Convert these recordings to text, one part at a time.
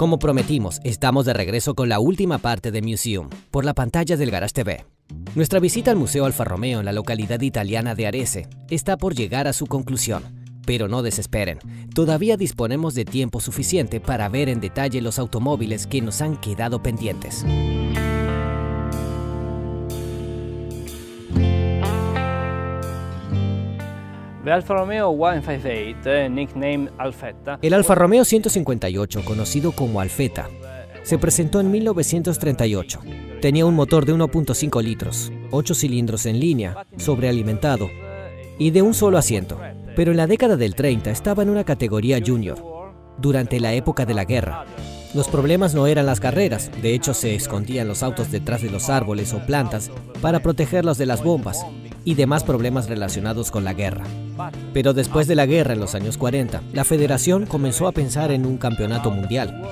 Como prometimos, estamos de regreso con la última parte de Museum, por la pantalla del Garage TV. Nuestra visita al Museo Alfa Romeo en la localidad italiana de Arese está por llegar a su conclusión. Pero no desesperen, todavía disponemos de tiempo suficiente para ver en detalle los automóviles que nos han quedado pendientes. The Alfa Romeo 158, nicknamed Alfetta. El Alfa Romeo 158, conocido como Alfetta, se presentó en 1938. Tenía un motor de 1.5 litros, 8 cilindros en línea, sobrealimentado y de un solo asiento. Pero en la década del 30 estaba en una categoría junior, durante la época de la guerra. Los problemas no eran las carreras, de hecho se escondían los autos detrás de los árboles o plantas para protegerlos de las bombas y demás problemas relacionados con la guerra. Pero después de la guerra, en los años 40, la federación comenzó a pensar en un campeonato mundial,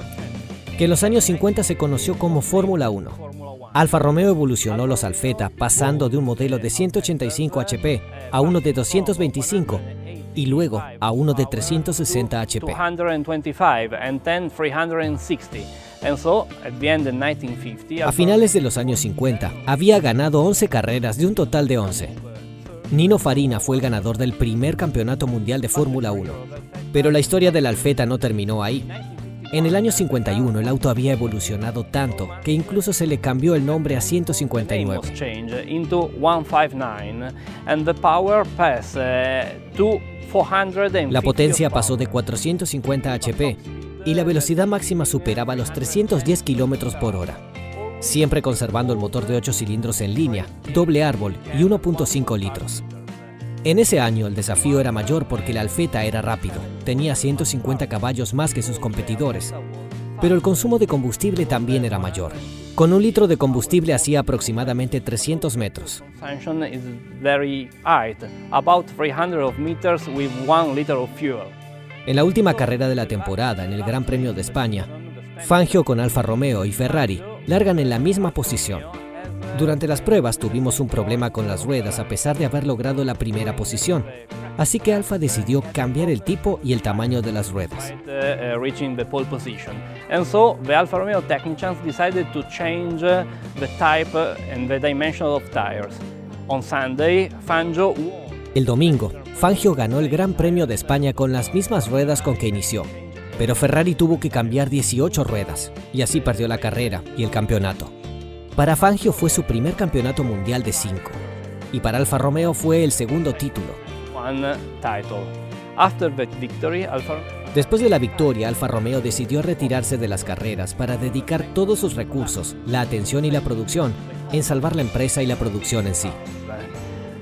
que en los años 50 se conoció como Fórmula 1. Alfa Romeo evolucionó los Alfetta pasando de un modelo de 185 HP a uno de 225 y luego a uno de 360 HP. 225 and then 360. And so, at the end of 1950, A finales de los años 50, había ganado 11 carreras de un total de 11. Nino Farina fue el ganador del primer campeonato mundial de Fórmula 1. Pero la historia del Alfetta no terminó ahí. En el año 51, el auto había evolucionado tanto que incluso se le cambió el nombre a 159. change into 159 and the power pass to 450. La potencia pasó de 450 HP y la velocidad máxima superaba los 310 km por hora, siempre conservando el motor de 8 cilindros en línea, doble árbol y 1.5 litros. En ese año el desafío era mayor porque el Alfetta era rápido, tenía 150 caballos más que sus competidores, pero el consumo de combustible también era mayor. Con un litro de combustible hacía aproximadamente 300 metros. Consumption is very high, about 300 meters with 1 liter of fuel. En la última carrera de la temporada, en el Gran Premio de España, Fangio con Alfa Romeo y Ferrari largan en la misma posición. Durante las pruebas tuvimos un problema con las ruedas a pesar de haber logrado la primera posición, así que Alfa decidió cambiar el tipo y el tamaño de las ruedas. Reaching the pole position. And so the Alfa Romeo technicians decided to change the type and the dimension of tires. On Sunday, Fangio won. El domingo, Fangio ganó el Gran Premio de España con las mismas ruedas con que inició, pero Ferrari tuvo que cambiar 18 ruedas y así perdió la carrera y el campeonato. Para Fangio fue su primer campeonato mundial de 5 y para Alfa Romeo fue el segundo título. One title. After the victory, Después de la victoria, Alfa Romeo decidió retirarse de las carreras para dedicar todos sus recursos, la atención y la producción en salvar la empresa y la producción en sí.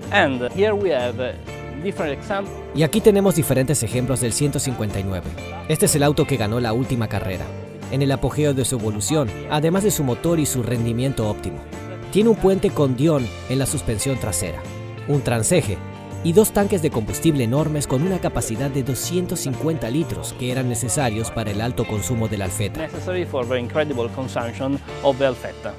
And here we have different examples. Y aquí tenemos diferentes ejemplos del 159. Este es el auto que ganó la última carrera, en el apogeo de su evolución, además de su motor y su rendimiento óptimo. Tiene un puente con Dion en la suspensión trasera, un transeje y 2 tanques de combustible enormes con una capacidad de 250 litros que eran necesarios para el alto consumo del Alfetta. Necessary for the incredible consumption of the Alfetta.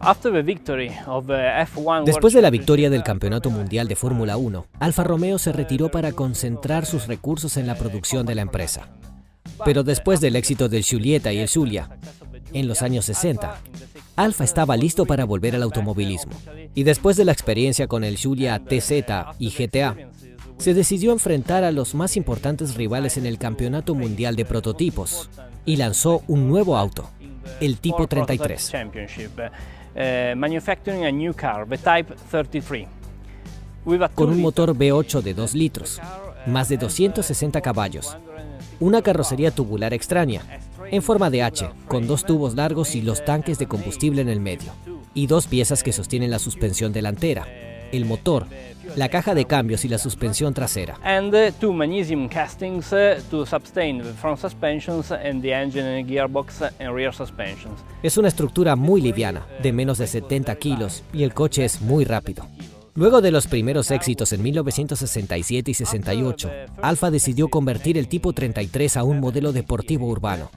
After the victory of the F1 Después de la victoria del Campeonato Mundial de Fórmula 1, Alfa Romeo se retiró para concentrar sus recursos en la producción de la empresa. Pero después del éxito del Giulietta y el Giulia, en los años 60, Alfa estaba listo para volver al automovilismo. Y después de la experiencia con el Giulia TZ y GTA, se decidió enfrentar a los más importantes rivales en el Campeonato Mundial de Prototipos y lanzó un nuevo auto, el Tipo 33. Manufacturing a new car, the Type 33. Con un motor V8 de 2 litros, más de 260 caballos, una carrocería tubular extraña, en forma de H, con 2 tubos largos y los tanques de combustible en el medio, y 2 piezas que sostienen la suspensión delantera, el motor, la caja de cambios y la suspensión trasera. And 2 magnesium castings to sustain the front suspensions and the engine and gearbox and rear suspensions. Es una estructura muy liviana, de menos de 70 kilos, y el coche es muy rápido. Luego de los primeros éxitos en 1967 y 68, Alfa decidió convertir el Tipo 33 a un modelo deportivo urbano,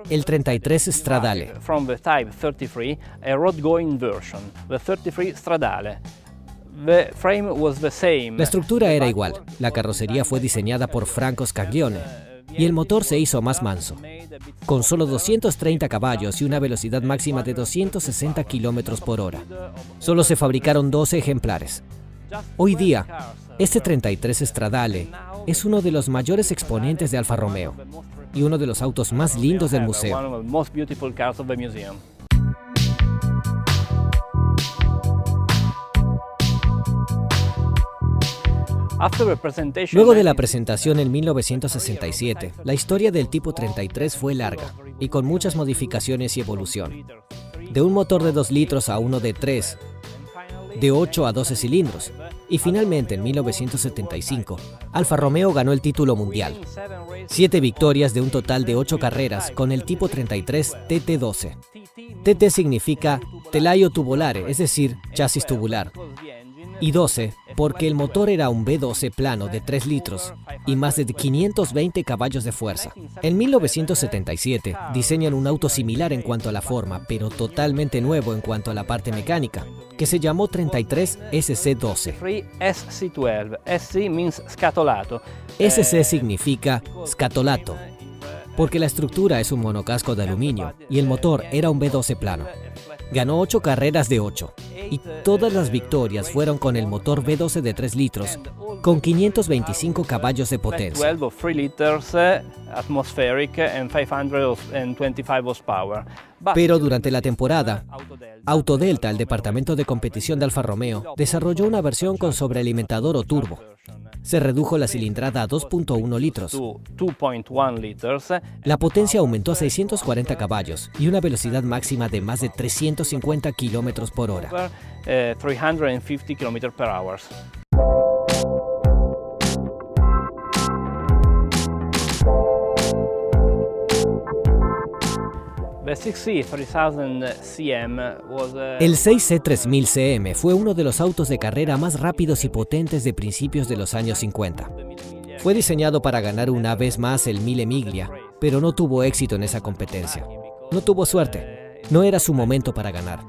el 33 Stradale. From the Type 33, a road-going version, the 33 Stradale. The frame was the same. La estructura era igual, la carrocería fue diseñada por Franco Scaglione y el motor se hizo más manso, con solo 230 caballos y una velocidad máxima de 260 km por hora. Solo se fabricaron 12 ejemplares. Hoy día, este 33 Stradale es uno de los mayores exponentes de Alfa Romeo y uno de los autos más lindos del museo. One of the most beautiful cars of the museum. Luego de la presentación en 1967, la historia del Tipo 33 fue larga y con muchas modificaciones y evolución. De un motor de 2 litros a uno de 3, de 8 a 12 cilindros, y finalmente en 1975, Alfa Romeo ganó el título mundial. 7 victorias de un total de 8 carreras con el Tipo 33 TT12. TT significa telaio tubolare, es decir, chasis tubular. Y 12 porque el motor era un V12 plano de 3 litros y más de 520 caballos de fuerza. En 1977 diseñan un auto similar en cuanto a la forma, pero totalmente nuevo en cuanto a la parte mecánica, que se llamó 33 SC12. SC12. SC means scatolato. SC significa scatolato, porque la estructura es un monocasco de aluminio y el motor era un V12 plano. Ganó 8 carreras de 8 y todas las victorias fueron con el motor V12 de 3 litros con 525 caballos de potencia. 12 of 3 liters atmospheric and 525 horsepower. Pero durante la temporada, Autodelta, el departamento de competición de Alfa Romeo, desarrolló una versión con sobrealimentador o turbo. Se redujo la cilindrada a 2.1 litros. 2.1 liters. La potencia aumentó a 640 caballos y una velocidad máxima de más de 350 km por hora. 350 km per hour. The 6C3000 CM was El 6C3000 CM fue uno de los autos de carrera más rápidos y potentes de principios de los años 50. Fue diseñado para ganar una vez más el Mille Miglia, pero no tuvo éxito en esa competencia. No tuvo suerte. No era su momento para ganar.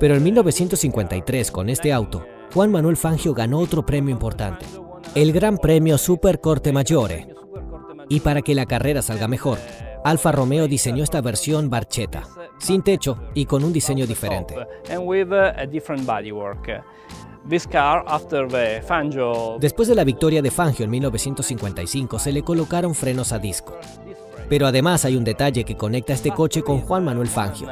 Pero en 1953, con este auto, Juan Manuel Fangio ganó otro premio importante, el Gran Premio Super Corte Maggiore. Y para que la carrera salga mejor, Alfa Romeo diseñó esta versión Barchetta, sin techo y con un diseño diferente. Después de la victoria de Fangio en 1955, se le colocaron frenos a disco. Pero además hay un detalle que conecta este coche con Juan Manuel Fangio.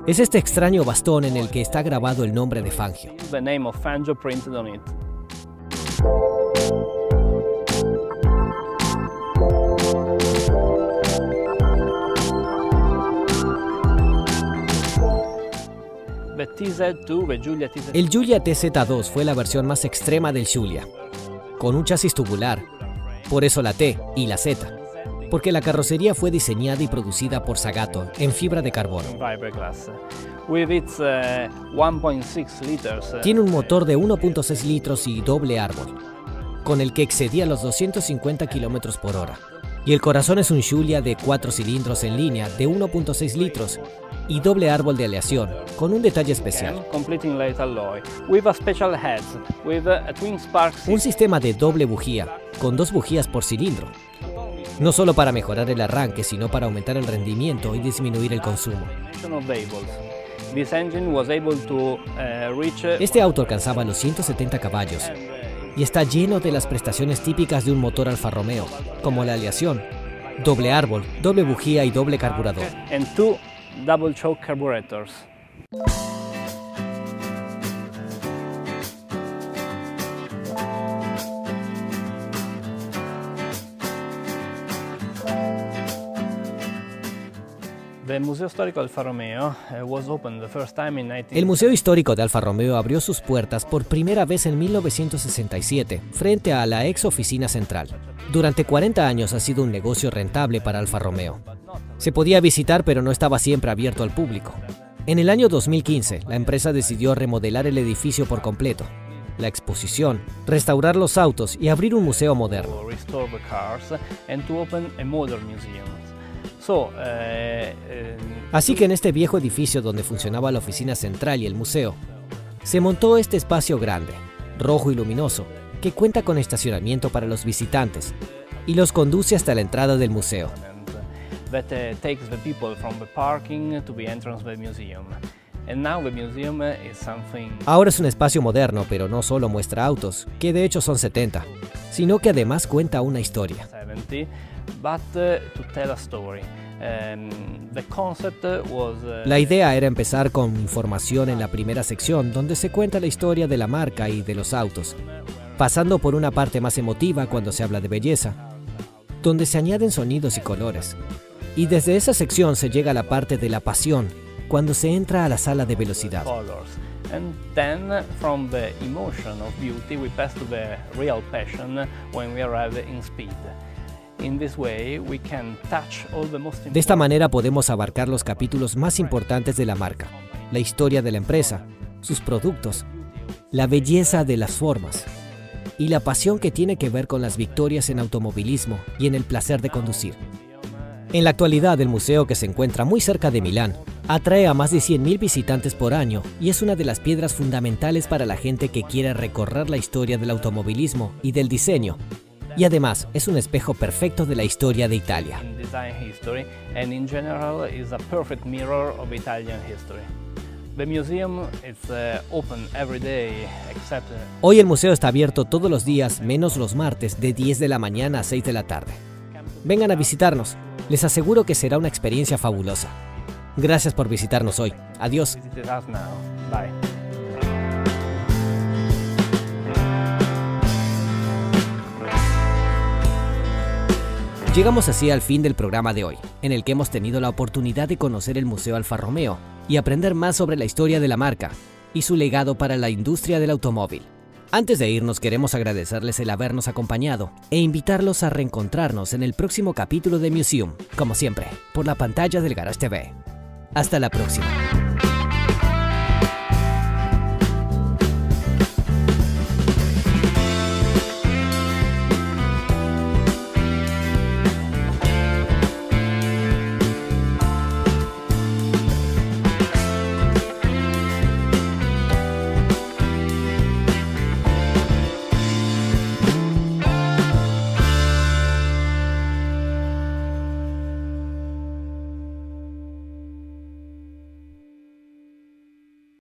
Es este extraño bastón en el que está grabado el nombre de Fangio. The name of Fangio printed on it. The TZ2, the Giulia TZ2. El Giulia TZ2 fue la versión más extrema del Giulia, con un chasis tubular, por eso la T y la Z, porque la carrocería fue diseñada y producida por Zagato en fibra de carbono. With its 1.6 liters. Tiene un motor de 1.6 litros y doble árbol, con el que excedía los 250 km por hora. Y el corazón es un Giulia de 4 cilindros en línea de 1.6 litros y doble árbol de aleación, con un detalle especial. Un sistema de doble bujía, con 2 bujías por cilindro. No solo para mejorar el arranque, sino para aumentar el rendimiento y disminuir el consumo. Este auto alcanzaba los 170 caballos y está lleno de las prestaciones típicas de un motor Alfa Romeo, como la aleación, doble árbol, doble bujía y doble carburador. And 2 double choke carburetors. El Museo Histórico de Alfa Romeo El Museo Histórico de Alfa Romeo abrió sus puertas por primera vez en 1967, frente a la ex oficina central. Durante 40 años ha sido un negocio rentable para Alfa Romeo. Se podía visitar, pero no estaba siempre abierto al público. En el año 2015, la empresa decidió remodelar el edificio por completo, la exposición, restaurar los autos y abrir un museo moderno. Así que en este viejo edificio donde funcionaba la oficina central y el museo, se montó este espacio grande, rojo y luminoso, que cuenta con estacionamiento para los visitantes y los conduce hasta la entrada del museo. Ahora es un espacio moderno, pero no solo muestra autos, que de hecho son 70, sino que además cuenta una historia. La idea era empezar con información en la primera sección, donde se cuenta la historia de la marca y de los autos, pasando por una parte más emotiva cuando se habla de belleza, donde se añaden sonidos y colores. Y desde esa sección se llega a la parte de la pasión, cuando se entra a la sala de velocidad. And then from the emotion of beauty we pass to the real passion when we arrive in speed. In this way we can touch all the most important... De esta manera podemos abarcar los capítulos más importantes de la marca, la historia de la empresa, sus productos, la belleza de las formas y la pasión que tiene que ver con las victorias en automovilismo y en el placer de conducir. En la actualidad, el museo, que se encuentra muy cerca de Milán, atrae a más de 100.000 visitantes por año y es una de las piedras fundamentales para la gente que quiere recorrer la historia del automovilismo y del diseño. Y además, es un espejo perfecto de la historia de Italia. Hoy el museo está abierto todos los días, menos los martes, de 10 de la mañana a 6 de la tarde. Vengan a visitarnos. Les aseguro que será una experiencia fabulosa. Gracias por visitarnos hoy. Adiós. Llegamos así al fin del programa de hoy, en el que hemos tenido la oportunidad de conocer el Museo Alfa Romeo y aprender más sobre la historia de la marca y su legado para la industria del automóvil. Antes de irnos, queremos agradecerles el habernos acompañado e invitarlos a reencontrarnos en el próximo capítulo de Museum, como siempre, por la pantalla del Garage TV. Hasta la próxima.